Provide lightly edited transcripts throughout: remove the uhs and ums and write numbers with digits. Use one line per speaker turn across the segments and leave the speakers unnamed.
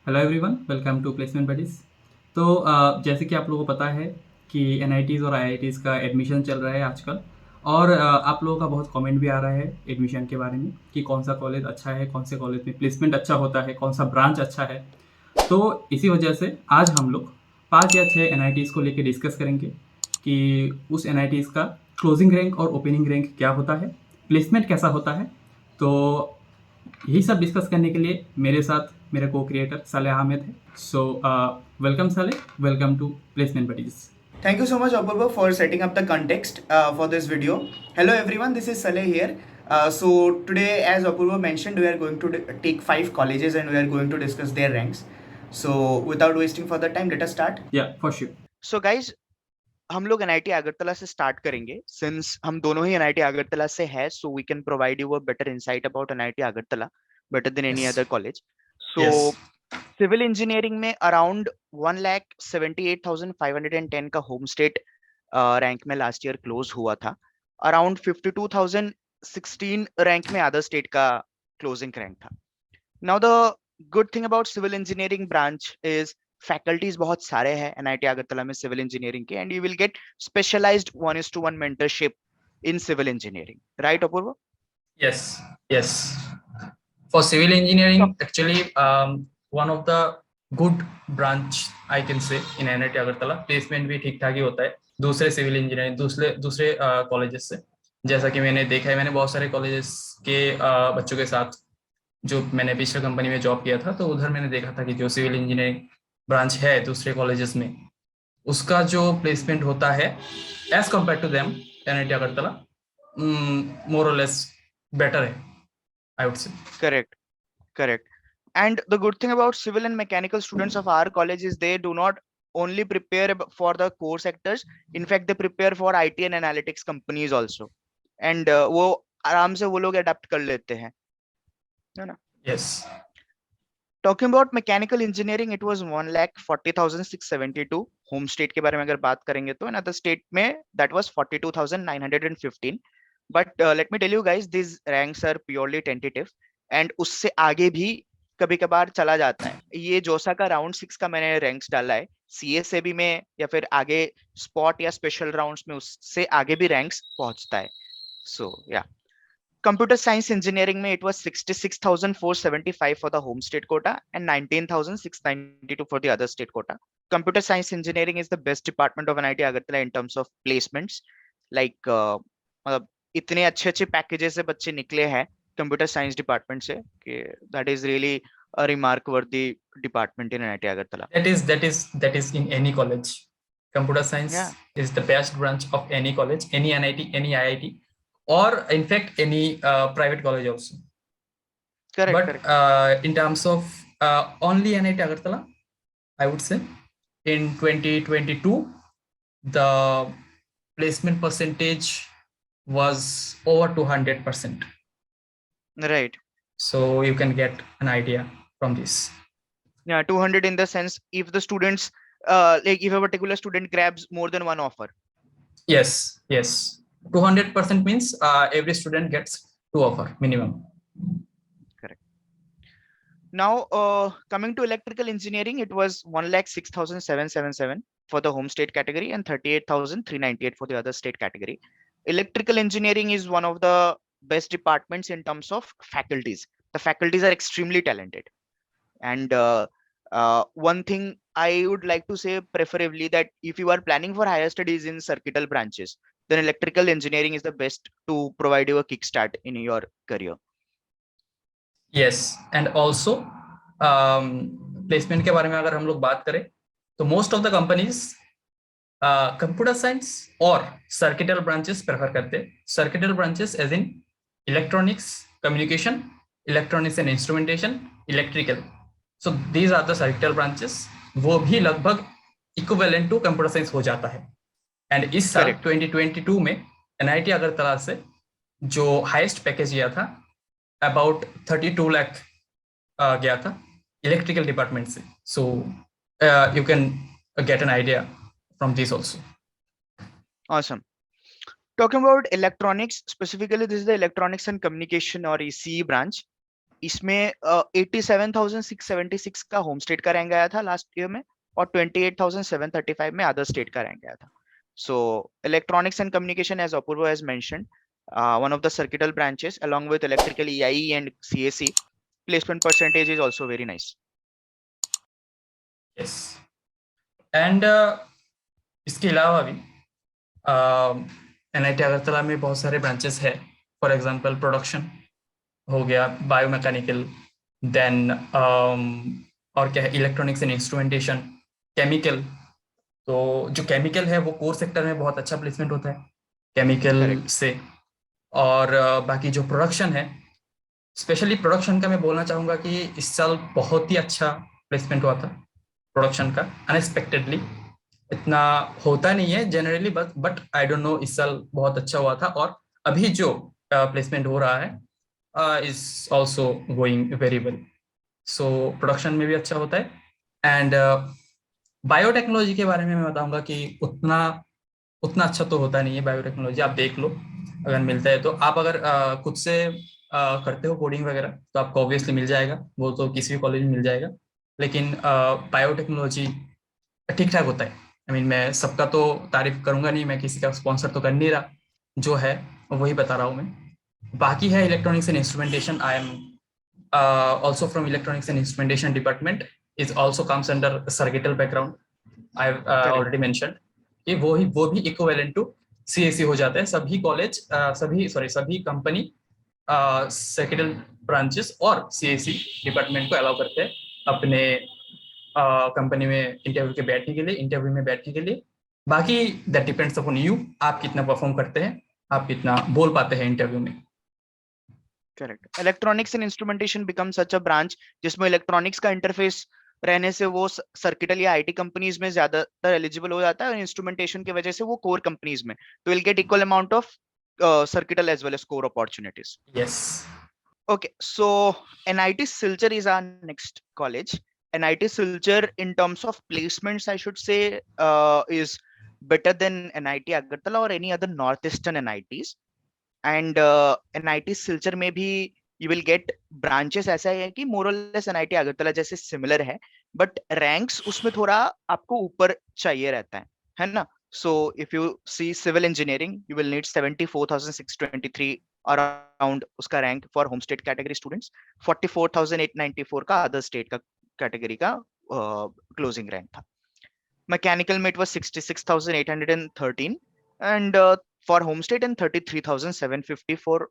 Hello everyone, welcome to placement buddies. तो जैसे कि आप लोगों को पता है कि एनआईटीज़ और आईआईटीज़ का एडमिशन चल रहा है आजकल। और आप लोगों का बहुत कमेंट भी आ रहा है एडमिशन के बारे में कि कौन सा कॉलेज अच्छा है, कौन से कॉलेज में प्लेसमेंट अच्छा होता है, कौन सा ब्रांच अच्छा है। तो इसी वजह से आज हम लोग 5 या 6 एनआईटीज़ को लेके डिस्कस करेंगे कि उस एनआईटीज़ का क्लोजिंग रैंक और ओपनिंग रैंक क्या होता है, प्लेसमेंट कैसा होता है। तो यही सब डिस्कस करने के लिए मेरे साथ मेरे को क्रिएटर साले अहमद है। So welcome Saleh, welcome to placement buddies.
Thank you so much, Apurva, for setting up the context for this video. Hello, everyone. This is Saleh here. So today, as Apurva mentioned, we are going to take 5 colleges and we are going to discuss their ranks. So without wasting further time, let us start.
या for sure.
So guys, हम लोग NIT Agartala से start करेंगे since हम दोनों ही NIT Agartala से है, so we can provide you a better insight about NIT Agartala better than any
Yes.
Other college. So
Yes.
Civil engineering में अराउंड 1,78,510 का होम स्टेट रैंक में लास्ट ईयर क्लोज हुआ था। अराउंड 52,016 रैंक में अदर स्टेट का closing rank था। Now the good thing about civil engineering branch is faculties बहुत सारे हैं एनआईटी अगरतला में सिविल इंजीनियरिंग के, and you will get specialized 1:1 mentorship in civil engineering, right Apoorv?
Yes, yes. For civil engineering, actually, one of the good branch I can say in NIT Agartala, placement भी ठीक ठाक ही होता है दूसरे civil engineering दूसरे दूसरे colleges से। जैसा कि मैंने देखा है, मैंने बहुत सारे कॉलेजेस के बच्चों के साथ जो मैंने पिछले कंपनी में जॉब किया था, तो उधर मैंने देखा था कि जो सिविल इंजीनियरिंग ब्रांच है दूसरे कॉलेजेस में, उसका जो प्लेसमेंट होता है as compare to them NIT Agartala more और लेस बेटर है, I would say.
Correct, correct. And the good thing about civil and mechanical students of our college is they do not only prepare for the core sectors. In fact, they prepare for IT and analytics companies also. And वो आराम से वो लोग adapt कर लेते हैं, है ना?
Yes.
Talking about mechanical engineering, it was 1,40,672. Home state के बारे में अगर बात करेंगे तो अनदर स्टेट में that was 42,915. But let me tell you guys, these ranks are purely tentative, and उससे आगे भी कभी कभार चला जाता है। ये जोसा का राउंड 6 का मैंने रैंक्स डाला है, CSAB में या फिर आगे स्पॉट या स्पेशल राउंड्स में उससे आगे भी रैंक्स पहुंचता है। सो या Computer science engineering में it was 66,475 for the home state quota and 19,692 for the other state quota. Computer science engineering is the best department of NIT Agartala in terms of placements. Like मतलब इतने अच्छे अच्छे packages से बच्चे निकले हैं computer science department से कि that is really a remark worthy department in NIT Agartala.
That is in any college. Computer science
Yeah,
is the best branch of any college, any NIT, any IIT, or in fact any private college also.
correct,
But
correct.
in terms of only NIT Agartala, I would say in 2022 the placement percentage was over 200%.
Right.
So you can get an idea from this.
Yeah, 200 in the sense if the students like if a particular student grabs more than one offer.
Yes, yes. 200% means every student gets 2 offer minimum.
Correct. Now, coming to electrical engineering, it was 1,06,777 for the home state category and 38,398 for the other state category. Electrical engineering is one of the best departments in terms of faculties. The faculties are extremely talented. And one thing I would like to say preferably that if you are planning for higher studies in circuital branches, then electrical engineering is the best to provide you a kickstart in your career.
Yes, and also placement के बारे में अगर हम लोग बात करें तो most of the companies computer science और circuital branches prefer करते हैं. Circuital branches as in electronics, communication, electronics and instrumentation, electrical. So these are the circuital branches. वो भी लगभग equivalent to computer science हो जाता है. And इस साल 2022 में NIT अगरतला से जो highest पैकेज गया था about 32 lakh गया था इलेक्ट्रिकल डिपार्टमेंट से. So you can get an idea from this also.
Awesome. Talking about electronics, specifically this is the electronics and communication or ECE branch. इसमें 87,676 का होम स्टेट का rank आया था लास्ट ईयर में, और 28,735 में अदर स्टेट का रैंक आया था. So electronics and communication, as Apurva has mentioned, one of the circuital branches along with electrical EIE and CAC, placement percentage is also very nice.
Yes. And इसके अलावा भी NIT Agartala में बहुत सारे branches है. फॉर एग्जांपल प्रोडक्शन हो गया, biomechanical, then और क्या है, इलेक्ट्रॉनिक्स एंड इंस्ट्रूमेंटेशन, केमिकल. तो जो केमिकल है वो कोर सेक्टर में बहुत अच्छा प्लेसमेंट होता है केमिकल
Correct.
से. और बाकी जो प्रोडक्शन है, स्पेशली प्रोडक्शन का मैं बोलना चाहूँगा कि इस साल बहुत ही अच्छा प्लेसमेंट हुआ था प्रोडक्शन का, अनएक्सपेक्टेडली. इतना होता नहीं है generally, but I don't know, इस साल बहुत अच्छा हुआ था. और अभी जो प्लेसमेंट हो रहा है is also going very well. So production में भी अच्छा होता है. एंड बायोटेक्नोलॉजी के बारे में मैं बताऊंगा कि उतना अच्छा तो होता नहीं है बायोटेक्नोलॉजी. आप देख लो, अगर मिलता है तो आप अगर खुद से करते हो कोडिंग वगैरह तो आपको ऑब्वियसली मिल जाएगा, वो तो किसी भी कॉलेज में मिल जाएगा. लेकिन बायोटेक्नोलॉजी ठीक ठाक होता है. आई मीन मैं सबका तो तारीफ करूंगा नहीं, मैं किसी का स्पॉन्सर तो कर नहीं रहा, जो है वही बता रहा हूँ मैं. बाकी है electronics and instrumentation. I am also from electronics and instrumentation department, is also comes under circuital background. I've already mentioned कि वो भी equivalent to CAC हो जाता है. सभी कॉलेज सभी कंपनी सर्किटल ब्रांचेस और CAC डिपार्टमेंट को अलाउ करते हैं अपने कंपनी में इंटरव्यू में बैठने के लिए. बाकी दैट डिपेंड्स अपॉन यू, आप कितना परफॉर्म करते हैं, आप कितना बोल पाते हैं इंटरव्यू में.
Correct. Electronics and instrumentation becomes such a branch जिसमें इलेक्ट्रॉनिक्स का इंटरफेस रहने से वो सर्किटल या आईटी कंपनीज में ज्यादातर एलिजिबल हो जाता है, और इंस्ट्रूमेंटेशन की वजह से वो कोर कंपनीज में, तो will get equal amount of circuital as well as core opportunities.
Yes.
Okay, so NIT Silchar is our next college. NIT Silchar in terms of placements, I should say, is better than NIT Agartala or any other northeastern NITs. And NIT Silchar में भी you will get branches. ऐसा है कि more or less NIT Agartala जैसे similar है, but ranks उसमें थोड़ा आपको ऊपर चाहिए रहता है ना. So if you see civil engineering, you will need 74,623 around उसका rank for home state category students, 44,894 का other state का category का closing rank था. Mechanical में it was 66,813 and for home state and 33,750 for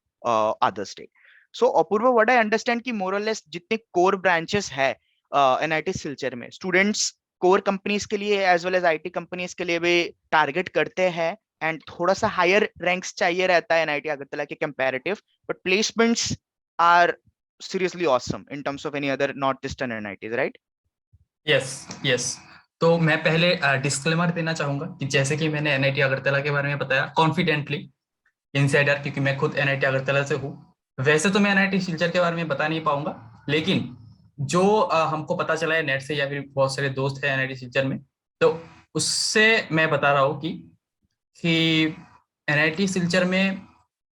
other state. So Apurva, what I understand कि more or less जितने core branches है NIT Silchar में, students core companies के लिए as well as IT companies के लिए भी target करते हैं, and थोड़ा सा higher ranks चाहिए रहता है NIT अगरतला के comparative, but placements are seriously awesome in terms of any other northeastern NITs, right?
Yes. तो मैं पहले डिस्क्लेमर देना चाहूंगा कि जैसे कि मैंने NIT अगरतला के बारे में बताया कॉन्फिडेंटली इनसाइडर, क्योंकि मैं खुद NIT अगरतला से हूँ. वैसे तो मैं NIT सिलचर के बारे में बता नहीं पाऊंगा, लेकिन जो हमको पता चला है नेट से या फिर बहुत सारे दोस्त हैं NIT सिलचर में, तो उससे मैं बता रहा हूँ कि NIT सिलचर में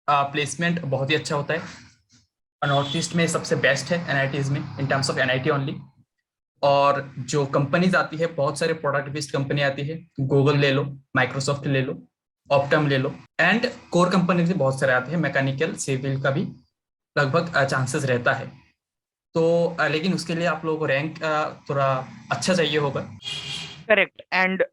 प्लेसमेंट बहुत ही अच्छा होता है. नॉर्थ ईस्ट में सबसे बेस्ट है NITs में इन टर्म्स ऑफ NIT ओनली. और जो कंपनीज आती है, बहुत सारे प्रोडक्ट बेस्ड कंपनी आती है, गूगल ले लो, माइक्रोसॉफ्ट ले लो, ऑप्टम ले लो, एंड कोर कंपनी भी बहुत सारे आते हैं. मैकेनिकल, सिविल का भी लगभग चांसेस रहता है. तो लेकिन उसके लिए आप लोगों को रैंक थोड़ा अच्छा चाहिए होगा.
करेक्ट. एंड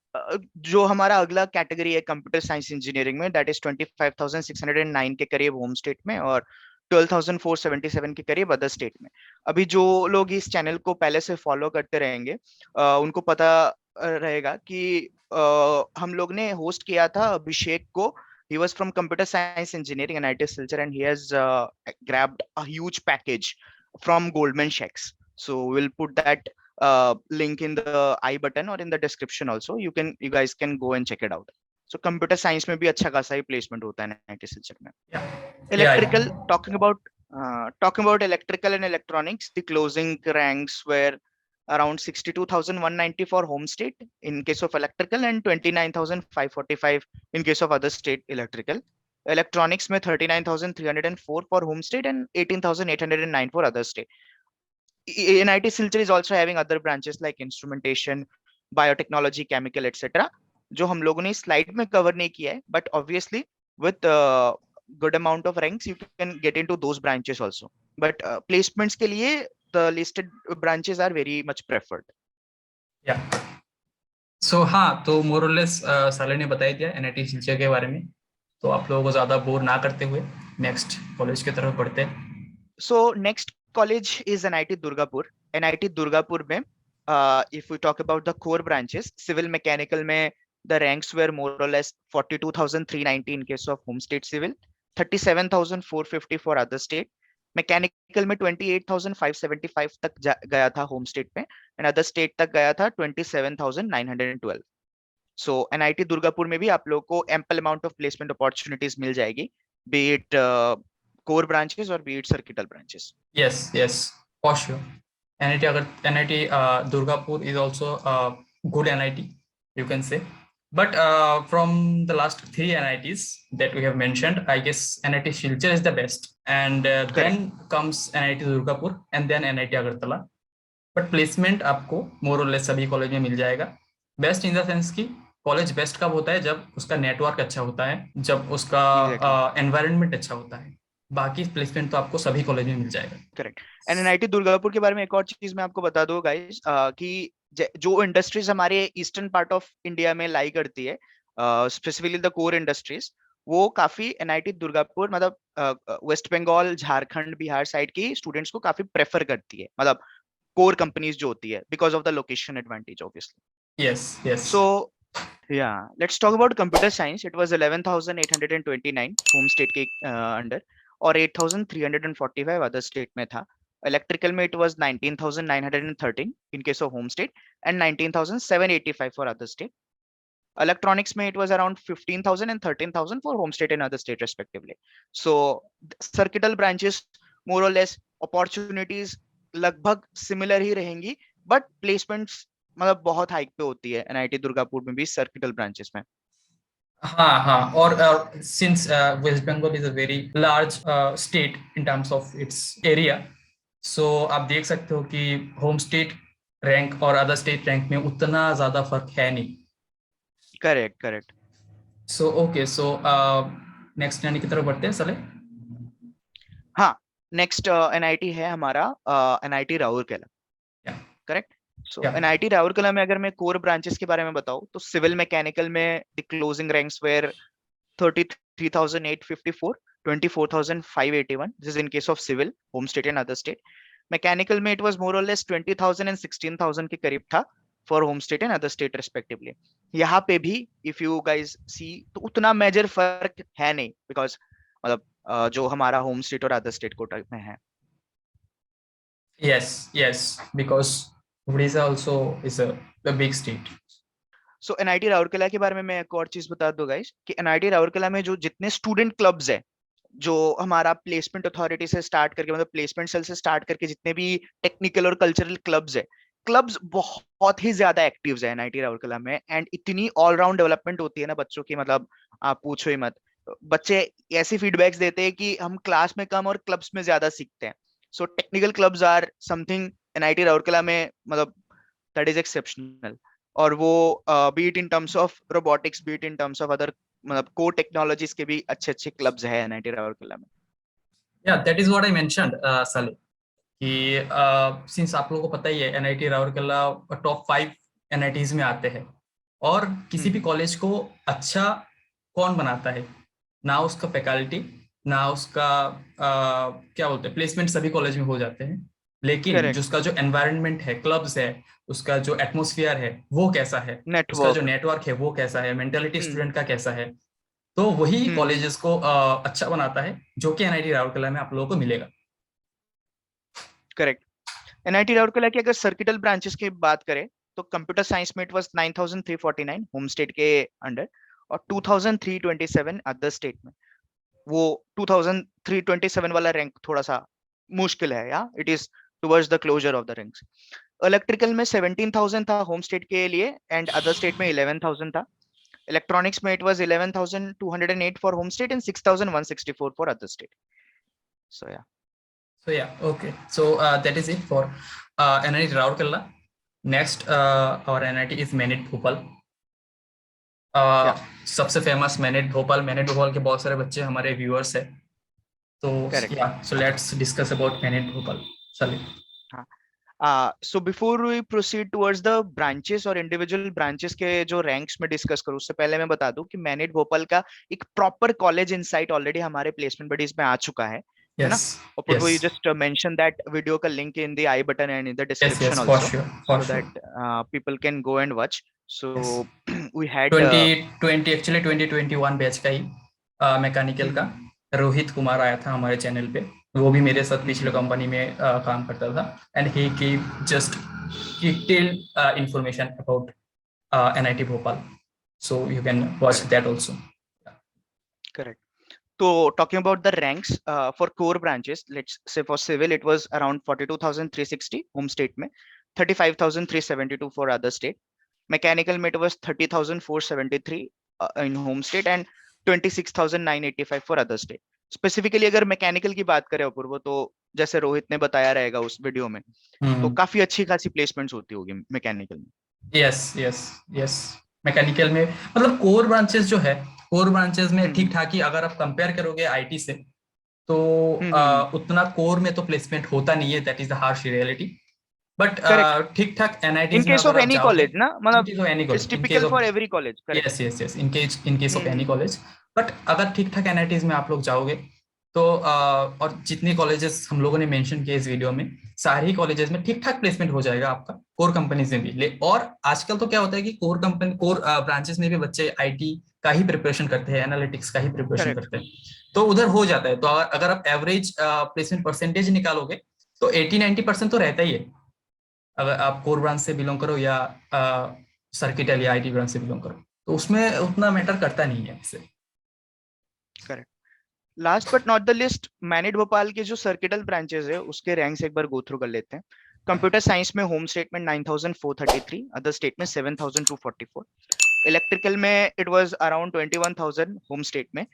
जो हमारा अगला कैटेगरी है कंप्यूटर साइंस इंजीनियरिंग में, दैट इज 25,609 के करीब होम स्टेट में और 12,477 के करीब अदर स्टेट में. अभी जो लोग इस चैनल को पहले से फॉलो करते रहेंगे उनको पता रहेगा कि हम लोग ने होस्ट किया था अभिषेक को. He was from computer science engineering and NIT Silchar, and he has grabbed a huge package from Goldman Sachs. So we'll put that link in the I button or in the description also. You guys can go and check it out. So computer science में भी अच्छा खासा ही placement होता है NIT Silchar में. Electrical, talking about electrical and electronics, the closing ranks were around 62,190 for home state in case of electrical and 29,545 in case of other state electrical. Electronics में 39,304 for home state and 18,809 for other state. NIT Silchar is also having other branches like instrumentation, biotechnology, chemical, etc. जो हम लोगों ने slide में cover नहीं किया है, but obviously with good amount of ranks you can get into those branches also. But placements के लिए the listed branches are very much preferred.
या सो हाँ, तो मोर और लेस साले ने बता ही दिया NIT सिलचर के बारे में, तो आप लोगों को ज्यादा बोर ना करते हुए नेक्स्ट कॉलेज की तरफ बढ़ते हैं.
So next college is NIT Durgapur. NIT Durgapur में if we talk about the core branches, civil mechanical में the ranks were more or less 42,390 in case of home state civil, 37,450 for other state. Mechanical में 28,575 तक गया था home state में, and other state तक गया था 27,912. सो NIT दुर्गापुर में भी आप लोगों को ample amount of placement opportunities मिल जाएगी, बी इट कोर ब्रांचेस और be it circuital branches.
Yes, for sure. NIT Durgapur is also a good NIT, you can say. But from the last 3 NITs that we have mentioned, I guess NIT Silchar is the best, and then comes NIT Durgapur and then NIT Agartala. But placement आपको more or less सभी college में मिल जाएगा. Best in the sense कि college best कब होता है, जब उसका नेटवर्क अच्छा होता है, जब उसका एनवायरनमेंट अच्छा होता है. बाकी प्लेसमेंट तो आपको सभी कॉलेज में मिल जाएगा.
करेक्ट. एंड NIT दुर्गापुर के बारे में एक और चीज मैं आपको बता दूं गाइस, कि जो इंडस्ट्रीज हमारे ईस्टर्न पार्ट ऑफ इंडिया में लाई करती है, स्पेसिफिकली द कोर इंडस्ट्रीज, वो काफी NIT दुर्गापुर मतलब वेस्ट बंगाल, झारखंड, बिहार साइड की स्टूडेंट्स को काफी प्रेफर करती है, मतलब कोर कंपनीज जो होती है, because of the location advantage obviously.
Yes.
So yeah, let's talk about computer science. It was 11,829 home state के अंडर और 8,345 अदर स्टेट में था. इलेक्ट्रिकल में it was 19,913 in case of home state and 19,785 for other state. Electronics में it was around 15,000 and 13,000 for home state and other state respectively. So circuital branches more or less opportunities लगभग similar ही रहेंगी, but placements मतलब बहुत hike पे होती है NIT Durgapur में भी सर्किटल ब्रांचेस में.
हाँ, और since West Bengal is a very large state in terms of its area, so आप देख सकते हो कि होम स्टेट रैंक और अदर स्टेट रैंक में उतना ज्यादा फर्क है नहीं.
Correct.
So okay, so next NIT की तरफ बढ़ते हैं साले.
हाँ, नेक्स्ट NIT है हमारा NIT राउरकेला. करेक्ट. सो NIT राउरकेला में अगर मैं कोर ब्रांचेस के बारे में बताऊं तो सिविल मैकेनिकल में the closing ranks were 33,854, 24,581. This is in case of civil, home state and other state. Mechanical में इट वाज मोर और लेस 20,000 एंड 16,000 के करीब था for home state and other state respectively. यहाँ पे भी इफ यू गाइस सी तो उतना मेजर फर्क है नहीं, बिकॉज मतलब जो हमारा होम स्टेट और अदर स्टेट कोटा में है.
Yes, because Odisha also is a big state.
So NIT Rourkela के बारे में मैं एक और चीज बता दूं गाइस कि NIT राउरकेला में जो जितने स्टूडेंट क्लब्स है, जो हमारा प्लेसमेंट अथॉरिटी से स्टार्ट करके मतलब प्लेसमेंट सेल से स्टार्ट करके जितने भी टेक्निकल और कल्चरल क्लब्स है, क्लब्स बहुत ही ज्यादा एक्टिव्स है NIT राउरकेला में. एंड इतनी ऑलराउंड डेवलपमेंट होती है ना बच्चों की, मतलब आप पूछो ही मत. बच्चे ऐसी फीडबैक्स देते हैं कि हम क्लास में कम और क्लब्स में ज्यादा सीखते हैं. So technical clubs are something NIT Rourkela में मतलब दैट इज एक्सेप्शनल. और वो be it in terms of robotics, be it in terms of other मतलब कोर टेक्नोलॉजीज के भी अच्छे क्लब्स है NIT राउरकेला में.
Yeah, that is what I mentioned, साले, कि सिंस आप लोगों को पता ही है NIT राउरकेला टॉप 5 NITs में आते हैं, और किसी भी कॉलेज को अच्छा कौन बनाता है, ना उसका फैकल्टी, ना उसका क्या बोलते हैं प्लेसमेंट सभी कॉलेज में हो जाते हैं, लेकिन जिसका जो एनवायरनमेंट है, क्लब्स है, उसका जो एटमॉस्फेयर है वो कैसा है, उसका जो नेटवर्क है वो कैसा है, मेंटालिटी स्टूडेंट का कैसा है, तो वही कॉलेजेस को अच्छा बनाता है, जो कि NIT राउरकेला में आप लोगों को मिलेगा.
करेक्ट. NIT राउरकेला की अगर सर्किटल ब्रांचेस की बात करें तो कंप्यूटर साइंस में इट वाज 9,349 होम स्टेट के अंडर और 2,327 अदर स्टेट में. वो 2,327 वाला रैंक थोड़ा सा मुश्किल है, या it is towards the closure of the ranks. Electrical में 17,000 था होम स्टेट के लिए एंड अदर स्टेट में 11,000 था. Electronics में it was 11,208 for home state and 6,164 for other state. So yeah.
So yeah, okay. So that is it for NIT Rourkela. Next, our NIT is MENIT Bhopal. सबसे famous MENIT Bhopal के बहुत सारे बच्चे हमारे viewers है, तो yeah, so let's discuss about MENIT Bhopal. चलिए.
So before we proceed towards the branches और individual branches के जो ranks में discuss करूँ, उससे पहले मैं बता दूं कि MENIT भोपाल का एक proper college insight already हमारे placement buddies में आ चुका है, है ना? Or we just mention that video का link in the I button and in the description also, so that people can go and watch. So we had
2021 batch का ही mechanical का रोहित कुमार आया था हमारे चैनल पे, वो भी मेरे साथ पिछले कंपनी में काम करता था, and he give just detailed information about NIT Bhopal, so you can watch that also.
Correct. So talking about the ranks for core branches, let's say for civil it was around 42,360 home state में, 35,372 for other state. Mechanical में it was 30,473 in home state and 26,985 for other state. Specifically अगर mechanical की बात करें अपूर्व, तो जैसे रोहित ने बताया रहेगा उस वीडियो में, तो काफी अच्छी खासी प्लेसमेंट्स होती होगी मैकेनिकल में.
यस मैकेनिकल में मतलब कोर ब्रांचेस जो है, कोर ब्रांचेस में ठीक ठाक ही, अगर आप कंपेयर करोगे आईटी से, तो उतना कोर में तो प्लेसमेंट होता नहीं है, that is the harsh reality. But ठीक ठाक NIT
in case of any college ना, मतलब
it's
typical for every college.
yes in case of any college. But अगर ठीक ठाक NITs में आप लोग जाओगे तो और जितनी कॉलेजेस हम लोगों ने मेंशन किए इस वीडियो में, सारी कॉलेजेस में ठीक ठाक प्लेसमेंट हो जाएगा आपका, कोर कंपनीज में भी. और आजकल तो क्या होता है कि कोर ब्रांचेस में भी बच्चे आईटी का ही प्रिपरेशन करते हैं, एनालिटिक्स का ही प्रिपरेशन करते हैं, तो उधर हो जाता है. तो अगर आप एवरेज प्लेसमेंट परसेंटेज निकालोगे तो 80-90% तो रहता ही है, अगर आप कोर ब्रांच से बिलोंग करो या सर्किटल या आईटी ब्रांच से बिलोंग करो, तो उसमें उतना मैटर करता नहीं है इससे.
Correct. Last but not the list, MANIT Bhopal के जो सर्किटल ब्रांचेस है उसके रैंक्स एक बार गो थ्रू कर लेते हैं. कंप्यूटर साइंस में होम स्टेट में 9,433, अदर स्टेट में 7,244. इलेक्ट्रिकल में it was around 21,000 home state में,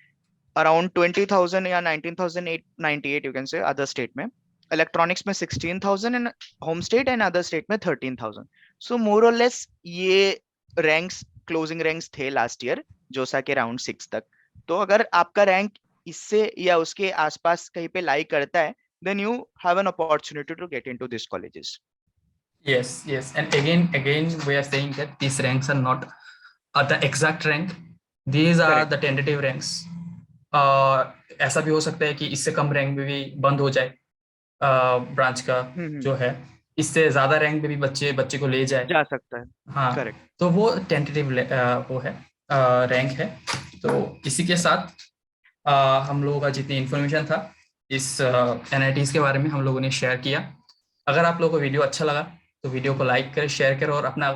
अराउंड 20,000 या 19,898 you can say other state में. इलेक्ट्रॉनिक्स में 16,000 in home state and other state में 13,000. सो मोर और लेस ये रैंक्स क्लोजिंग रैंक्स थे लास्ट ईयर, जोसा के राउंड 6 तक. तो अगर आपका रैंक इससे या उसके आसपास कहीं पे लाई करता है, then you have an opportunity to get into these colleges.
Yes, and again we are saying that these ranks are not the exact rank. These are the tentative ranks. ऐसा भी हो सकता है कि इससे कम रैंक में भी बंद हो जाए ब्रांच का जो है, इससे ज्यादा रैंक में भी बच्चे को ले जाए,
जा सकता है.
हाँ, करेक्ट. तो वो टेंटेटिव वो है रैंक है. तो इसी के साथ हम लोगों का जितनी इन्फॉर्मेशन था इस NITs के बारे में हम लोगों ने शेयर किया. अगर आप लोगों को वीडियो अच्छा लगा तो वीडियो को लाइक करें, शेयर करें, और अपना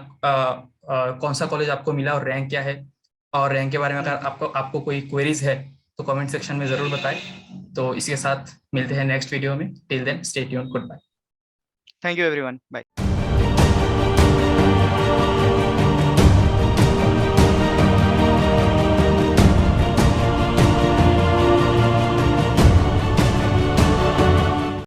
कौन सा कॉलेज आपको मिला और रैंक क्या है, और रैंक के बारे में अगर आपको कोई क्वेरीज है तो कमेंट सेक्शन में जरूर बताएं. तो इसके साथ मिलते हैं नेक्स्ट वीडियो में. Till then stay tuned, goodbye.
Thank you everyone, bye.